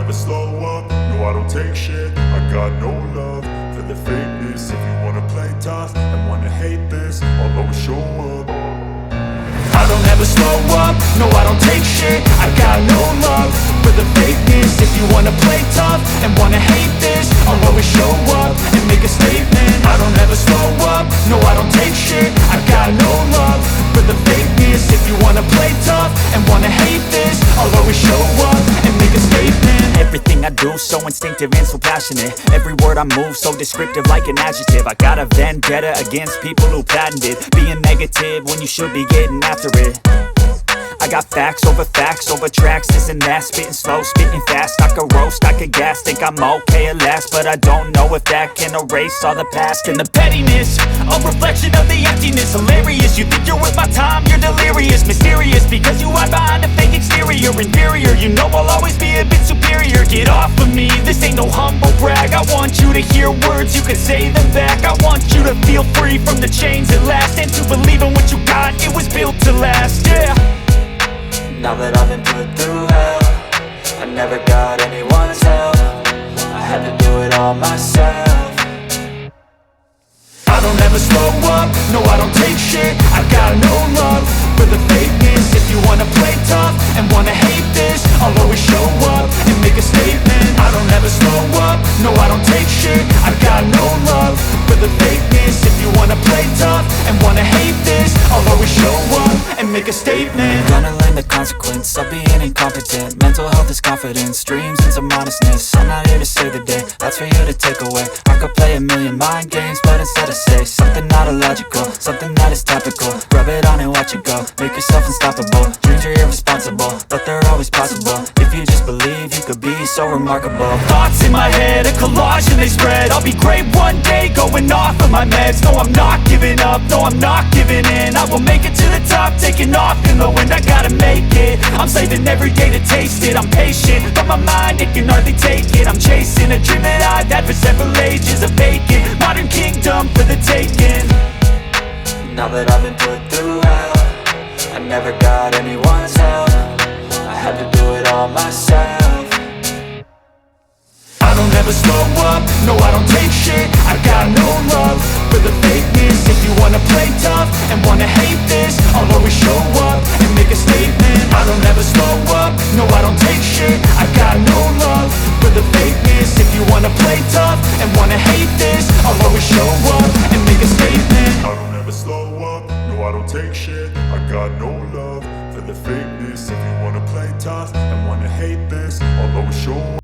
never slow up, no I don't take shit. I got no love for the fakeness. If you wanna play tough and wanna hate this, I'll always show up. I don't ever slow up, no I don't take shit. I got no love for the fakeness. If you wanna play tough and wanna hate this, I'll always show up and make a statement. I don't ever slow up, no I don't take shit. I got no love for the fakeness. If you wanna play tough and wanna hate this, I'll always show up and make a statement. Everything I do so instinctive and so passionate. Every word I move so descriptive like an adjective. I got a vendetta against people who patented being negative when you should be getting after it. I got facts over tracks, this and that. Spitting slow, spitting fast, I could roast, I could gas. Think I'm okay at last, but I don't know if that can erase all the past. And the pettiness, a reflection of the emptiness. Hilarious, you think you're worth my time, you're delirious. Mysterious, because you hide behind a fake exterior. Inferior, you know I'll always be a bit superior. Get off of me, this ain't no humble brag. I want you to hear words, you can say them back. I want you to feel free from the chains at last, and to believe in what you got, it was built to last, yeah. Now that I've been put through hell, I never got anyone's help. I had to do it all myself. I don't ever slow up, no I don't take shit. I got no love for the fakeness. If you wanna play tough and wanna hate this, I'll always show up and make a statement. I don't ever slow up, no I don't take shit. I got no love for the fakeness. If you wanna play tough and wanna hate this, I'll always show up and make a statement. Gonna learn the consequence of being incompetent. Mental health is confidence, dreams and some modestness. I'm not here to save the day, that's for you to take away. I could play a million mind games, but instead I say something not illogical, something that is topical. Rub it on and watch it go, make yourself unstoppable. Dreams are irresponsible, but they're always possible. If you just believe, you could be so remarkable. Thoughts in my head, a collage and they spread. I'll be great one day, going off of my meds. No, I'm not giving up, no, I'm not giving in. I will make it to the top, taking off in the wind. I gotta make it, I'm saving every day to taste it. I'm patient, but my mind, it can hardly take it. I'm chasing a dream that I've had for several ages. A vacant, modern kingdom for the taking. Now that I've been put through hell, I never got anyone's help. I had to do it all myself. I don't ever slow up, no I don't take shit. I got no love for the fakeness. If you wanna play tough and wanna hate this, I'll always show up and make a statement. I don't ever slow up, no I don't take shit. I got no love for the fakeness. If you wanna play tough and wanna hate this, I'll always show up and make a statement. I don't ever slow up, no I don't take shit. I got no love for the fakeness. If you wanna play tough and wanna hate this, I'll always show up.